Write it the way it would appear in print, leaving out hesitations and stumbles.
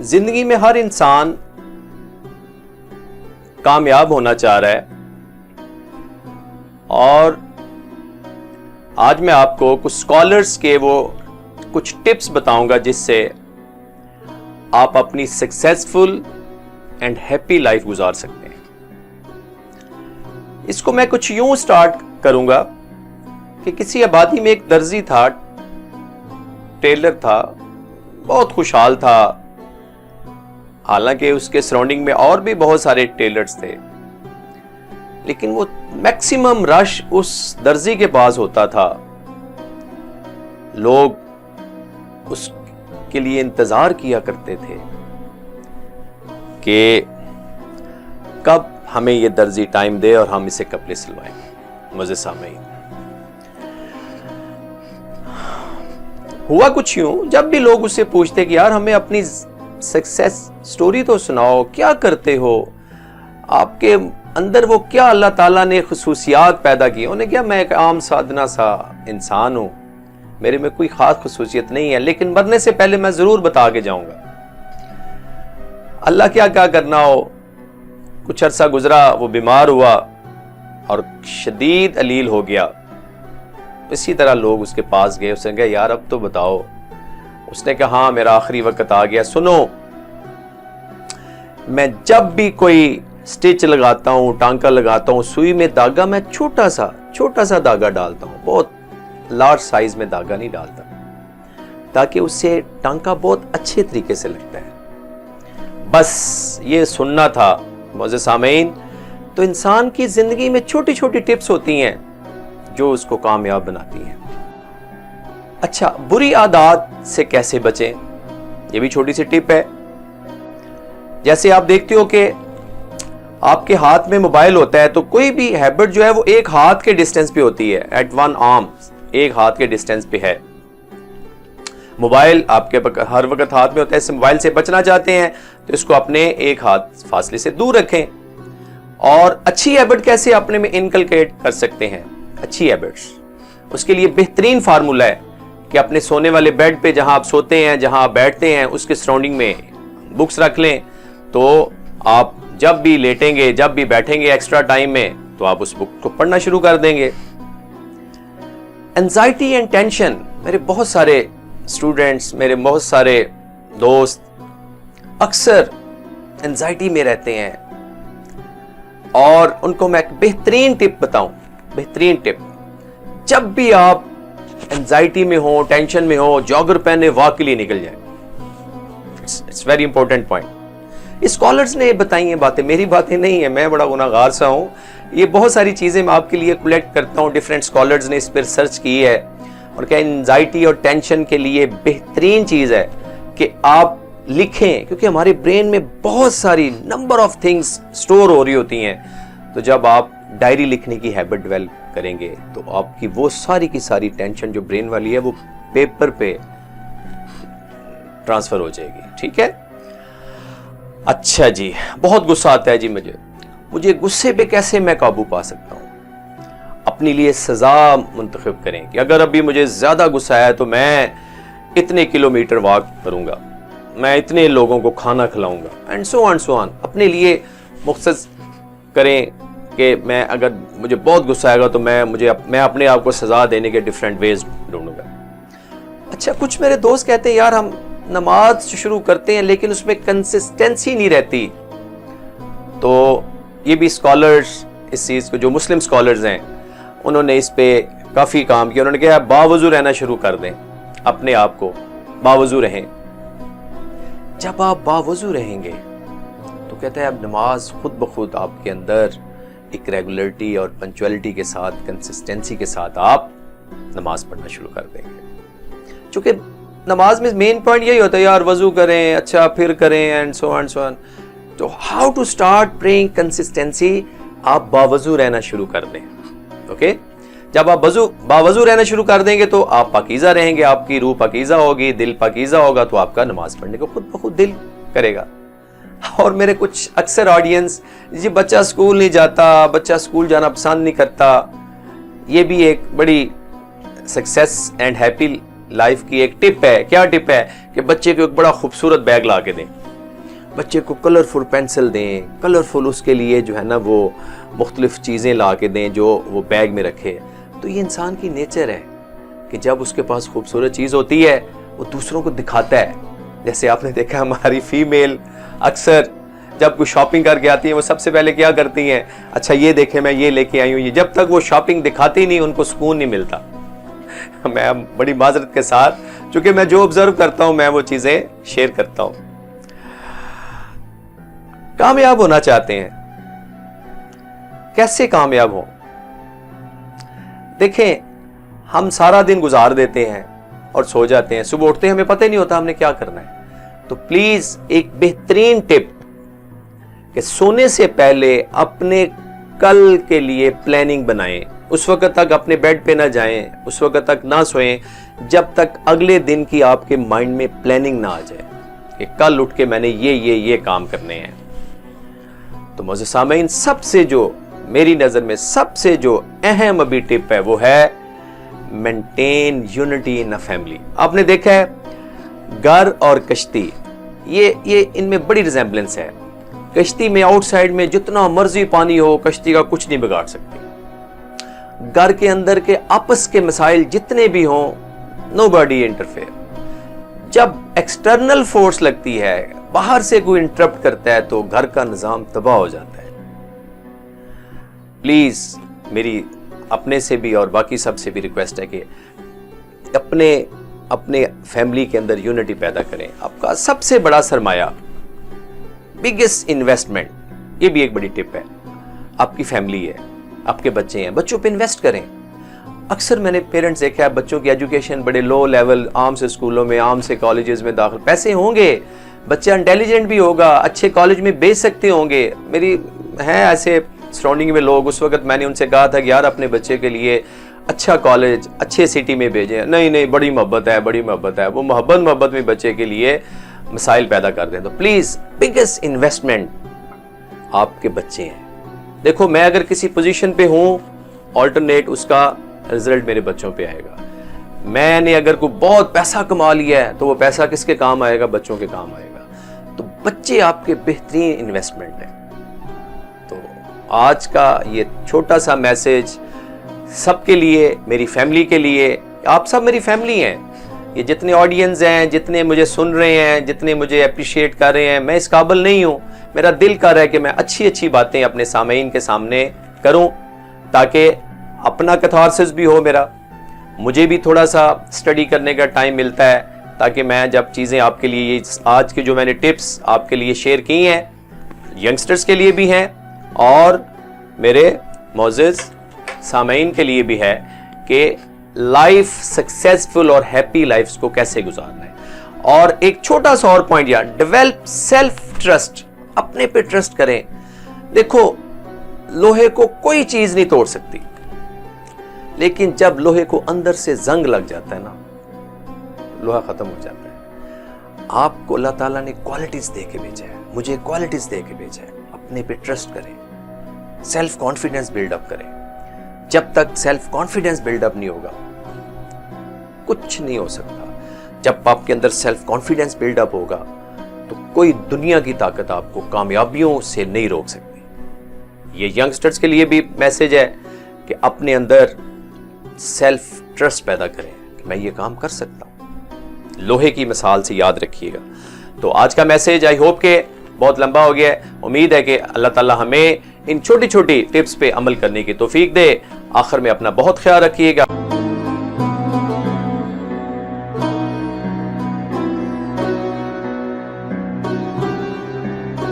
زندگی میں ہر انسان کامیاب ہونا چاہ رہا ہے، اور آج میں آپ کو کچھ اسکالرس کے وہ کچھ ٹپس بتاؤں گا جس سے آپ اپنی سکسیسفل اینڈ ہیپی لائف گزار سکتے ہیں۔ اس کو میں کچھ یوں سٹارٹ کروں گا کہ کسی آبادی میں ایک درزی تھا، ٹیلر تھا، بہت خوشحال تھا، حالانکہ اس کے سراؤنڈنگ میں اور بھی بہت سارے ٹیلرز تھے، لیکن وہ میکسیمم رش اس درزی کے پاس ہوتا تھا۔ لوگ اس کے لیے انتظار کیا کرتے تھے کہ کب ہمیں یہ درزی ٹائم دے اور ہم اسے کپڑے سلوائیں۔ مزے سامعین، ہوا کچھ یوں، جب بھی لوگ اس سے پوچھتے کہ یار ہمیں اپنی سکسیس سٹوری تو سناؤ، کیا کرتے ہو، آپ کے اندر وہ کیا اللہ تعالیٰ نے خصوصیات پیدا کی، انہیں کیا میں ایک عام سادنا سا انسان ہوں، میرے میں کوئی خاص خصوصیت نہیں ہے، لیکن مرنے سے پہلے میں ضرور بتا کے جاؤں گا۔ اللہ کیا کرنا ہو، کچھ عرصہ گزرا، وہ بیمار ہوا اور شدید علیل ہو گیا۔ اسی طرح لوگ اس کے پاس گئے، اس نے کہا یار اب تو بتاؤ۔ اس نے کہا ہاں میرا آخری وقت آ گیا، سنو، میں جب بھی کوئی سٹچ لگاتا ہوں، ٹانکا لگاتا ہوں، سوئی میں داغا میں چھوٹا سا داغا ڈالتا ہوں، بہت لارج سائز میں داغا نہیں ڈالتا، تاکہ اس سے ٹانکا بہت اچھے طریقے سے لگتا ہے۔ بس یہ سننا تھا معزز سامعین۔ تو انسان کی زندگی میں چھوٹی چھوٹی ٹپس ہوتی ہیں جو اس کو کامیاب بناتی ہیں۔ اچھا، بری عادات سے کیسے بچیں، یہ بھی چھوٹی سی ٹپ ہے۔ جیسے آپ دیکھتے ہو کہ آپ کے ہاتھ میں موبائل ہوتا ہے، تو کوئی بھی ہیبٹ جو ہے وہ ایک ہاتھ کے ڈسٹینس پہ ہوتی ہے، ایٹ ون آرم، ایک ہاتھ کے ڈسٹینس پہ ہے۔ موبائل آپ کے ہر وقت ہاتھ میں ہوتا ہے، اس موبائل سے بچنا چاہتے ہیں تو اس کو اپنے ایک ہاتھ فاصلے سے دور رکھیں۔ اور اچھی ہیبٹ کیسے اپنے میں انکلکیٹ کر سکتے ہیں، اچھی ہیبٹس، اس کے لیے بہترین فارمولا ہے کہ اپنے سونے والے بیڈ پہ جہاں آپ سوتے ہیں، جہاں آپ بیٹھتے ہیں، اس کے سراؤنڈنگ میں بکس رکھ لیں، تو آپ جب بھی لیٹیں گے، جب بھی بیٹھیں گے ایکسٹرا ٹائم میں، تو آپ اس بک کو پڑھنا شروع کر دیں گے۔ اینزائٹی اینڈ ٹینشن، میرے بہت سارے اسٹوڈنٹس، میرے بہت سارے دوست اکثر اینزائٹی میں رہتے ہیں، اور ان کو میں ایک بہترین ٹپ بتاؤں، بہترین ٹپ، جب بھی آپ اینزائٹی میں ہو، ٹینشن میں ہو، جاگر پہنے واک کے لیے نکل جائیں۔ It's very important point. Scholars نے بتائی ہیں باتیں، میری باتیں نہیں ہیں، میں بڑا گناہگار سا ہوں، یہ بہت ساری چیزیں میں آپ کے لیے کلیکٹ کرتا ہوں، ڈیفرنٹ اسکالرز نے اس پر ریسرچ کی ہے، اور کہ اینزائٹی اور ٹینشن کے لیے بہترین چیز ہے کہ آپ لکھیں، کیونکہ ہمارے برین میں بہت ساری نمبر آف تھنگز سٹور ہو رہی ہوتی ہیں۔ تو جب آپ ڈائری لکھنے کی ہیبٹ ڈیولپ کریں گے تو آپ کی وہ ساری کی ساری ٹینشن جو برین والی ہے وہ پیپر پہ ٹرانسفر ہو جائے گی، ٹھیک ہے؟ اچھا جی، بہت غصہ آتا ہے جی مجھے غصے پہ کیسے میں قابو پا سکتا ہوں؟ اپنے لیے سزا منتخب کریں کہ اگر ابھی مجھے زیادہ غصہ آیا تو میں اتنے کلومیٹر واک کروں گا، میں اتنے لوگوں کو کھانا کھلاؤں گا، اینڈ سو آن۔ اپنے لیے مختص کریں کہ میں اگر مجھے بہت غصہ آئے گا تو میں اپنے آپ کو سزا دینے کے ڈیفرنٹ ویز ڈھونڈوں گا۔ اچھا، کچھ میرے دوست کہتے ہیں یار ہم نماز شروع کرتے ہیں لیکن اس میں کنسسٹنسی نہیں رہتی، تو یہ بھی اسکالرز اس چیز کو، جو مسلم اسکالرز ہیں، انہوں نے اس پہ کافی کام کیا۔ انہوں نے کہا باوضو رہنا شروع کر دیں، اپنے آپ کو باوضو رہیں۔ جب آپ باوضو رہیں گے تو کہتے ہیں اب نماز خود بخود آپ کے اندر ایک ریگولرٹی اور پنچویلٹی کے ساتھ، کنسسٹنسی کے ساتھ آپ نماز پڑھنا شروع کر دیں گے۔ چونکہ نماز میں مین پوائنٹ یہی ہوتا ہے یار وضو کریں، اچھا پھر کریں، اینڈ سو آن۔ تو how to start praying consistency, آپ باوضو رہنا شروع کر دیں، اوکے؟ جب آپ باوضو رہنا شروع کر دیں گے تو آپ پاکیزہ رہیں گے، آپ کی روح پاکیزہ ہوگی، دل پاکیزہ ہوگا، تو آپ کا نماز پڑھنے کو خود بخود دل کرے گا۔ اور میرے کچھ اکثر آڈینس، جی بچہ اسکول نہیں جاتا، بچہ اسکول جانا پسند نہیں کرتا، یہ بھی ایک بڑی سکسیس اینڈ ہیپی لائف کی ایک ٹپ ہے۔ کیا ٹپ ہے؟ کہ بچے کو ایک بڑا خوبصورت بیگ لا کے دیں، بچے کو کلرفل پینسل دیں، کلرفل اس کے لیے جو ہے نا وہ مختلف چیزیں لا کے دیں جو وہ بیگ میں رکھے. تو یہ انسان کی نیچر ہے کہ جب اس کے پاس خوبصورت چیز ہوتی ہے وہ دوسروں کو دکھاتا ہے. جیسے آپ نے دیکھا ہماری فیمیل اکثر جب کوئی شاپنگ کر کے آتی ہیں وہ سب سے پہلے کیا کرتی ہیں، اچھا یہ دیکھیں میں یہ لے کے آئی ہوں. یہ جب تک وہ شاپنگ دکھاتی نہیں ان کو سکون نہیں ملتا. میں بڑی معذرت کے ساتھ، چونکہ میں جو آبزرو کرتا ہوں میں وہ چیزیں شیئر کرتا ہوں. کامیاب ہونا چاہتے ہیں، کیسے کامیاب ہوں؟ دیکھیں ہم سارا دن گزار دیتے ہیں اور سو جاتے ہیں، صبح اٹھتے ہیں ہمیں پتہ نہیں ہوتا ہم نے کیا کرنا ہے. تو پلیز ایک بہترین ٹپ کہ سونے سے پہلے اپنے کل کے لیے پلاننگ بنائیں. اس وقت تک اپنے بیڈ پہ نہ جائیں، اس وقت تک نہ سوئیں جب تک اگلے دن کی آپ کے مائنڈ میں پلاننگ نہ آ جائے کہ کل اٹھ کے میں نے یہ کام کرنے ہیں. تو معزز سامعین، سب سے جو میری نظر میں سب سے جو اہم ابھی ٹپ ہے وہ ہے maintain unity in a family. آپ نے دیکھا ہے گھر اور کشتی، یہ ان میں بڑی ریزمبلنس ہے. کشتی میں آؤٹ سائڈ میں جتنا مرضی پانی ہو کشتی کا کچھ نہیں بگاڑ سکتی. گھر کے اندر کے آپس کے مسائل جتنے بھی ہوں نو باڈی انٹرفیئر. جب ایکسٹرنل فورس لگتی ہے، باہر سے کوئی انٹرپٹ کرتا ہے تو گھر کا نظام تباہ ہو جاتا ہے. پلیز میری اپنے سے بھی اور باقی سب سے بھی ریکویسٹ ہے کہ اپنے فیملی کے اندر یونٹی پیدا کریں. آپ کا سب سے بڑا سرمایہ، بگیسٹ انویسٹمنٹ، یہ بھی ایک بڑی ٹپ ہے، آپ کی فیملی ہے، آپ کے بچے ہیں. بچوں پہ انویسٹ کریں. اکثر میں نے پیرنٹس دیکھا ہے بچوں کی ایجوکیشن بڑے لو لیول، عام سے اسکولوں میں، عام سے کالجز میں داخل، پیسے ہوں گے، بچہ انٹیلیجنٹ بھی ہوگا، اچھے کالج میں بھیج سکتے ہوں گے. میری ہیں ایسے سراؤنڈنگ میں لوگ، اس وقت میں نے ان سے کہا تھا کہ یار اپنے بچے کے لیے اچھا کالج اچھے سٹی میں بھیجیں. نہیں بڑی محبت ہے. وہ محبت میں بچے کے لیے مسائل پیدا کر دیں. تو پلیز بگیسٹ انویسٹمنٹ آپ کے بچے ہیں. دیکھو میں اگر کسی پوزیشن پہ ہوں، آلٹرنیٹ اس کا رزلٹ میرے بچوں پہ آئے گا. میں نے اگر کوئی بہت پیسہ کما لیا ہے تو وہ پیسہ کس کے کام آئے گا؟ بچوں کے کام آئے گا. تو بچے آپ کے بہترین انویسٹمنٹ ہیں. تو آج کا یہ چھوٹا سا میسج سب کے لیے، میری فیملی کے لیے، آپ سب میری فیملی ہیں. یہ جتنے آڈینس ہیں، جتنے مجھے سن رہے ہیں، جتنے مجھے اپریشیٹ کر رہے ہیں، میں اس قابل نہیں ہوں. میرا دل کر رہا ہے کہ میں اچھی باتیں اپنے سامعین کے سامنے کروں تاکہ اپنا کیتھارسس بھی ہو. مجھے بھی تھوڑا سا اسٹڈی کرنے کا ٹائم ملتا ہے تاکہ میں جب چیزیں آپ کے لیے آج کے جو میں نے ٹپس آپ کے لیے شیئر کی ہیں ینگسٹرز کے لیے بھی ہیں اور میرے معزز سامعین کے لیے بھی ہے کہ لائف سکسیسفل اور ہیپی لائف کو کیسے گزارنا ہے. اور ایک چھوٹا سا اور پوائنٹ یار، ڈیولپ سیلف ٹرسٹ. اپنے پہ ٹرسٹ کریں. دیکھو لوہے کو کوئی چیز نہیں توڑ سکتی، لیکن جب لوہے کو اندر سے زنگ لگ جاتا ہے نا، لوہا ختم ہو جاتا ہے. آپ کو اللہ تعالیٰ نے کوالٹیز دے کے بھیجا ہے، مجھے کوالٹیز دے کے بھیجا ہے. اپنے پہ ٹرسٹ کریں، سیلف کانفیڈنس بلڈ اپ کریں. جب تک سیلف کانفیڈنس بلڈ اپ نہیں ہوگا کچھ نہیں ہو سکتا. جب آپ کے اندر سیلف کانفیڈنس بلڈ اپ ہوگا تو کوئی دنیا کی طاقت آپ کو کامیابیوں سے نہیں روک سکتی. یہ ینگسٹرز کے لیے بھی میسج ہے کہ اپنے اندر سیلف ٹرسٹ پیدا کریں کہ میں یہ کام کر سکتا ہوں. لوہے کی مثال سے یاد رکھیے گا. تو آج کا میسج آئی ہوپ کہ بہت لمبا ہو گیا ہے. امید ہے کہ اللہ تعالیٰ ہمیں ان چھوٹی چھوٹی ٹپس پہ عمل کرنے کی توفیق دے. آخر میں اپنا بہت خیال رکھیے گا.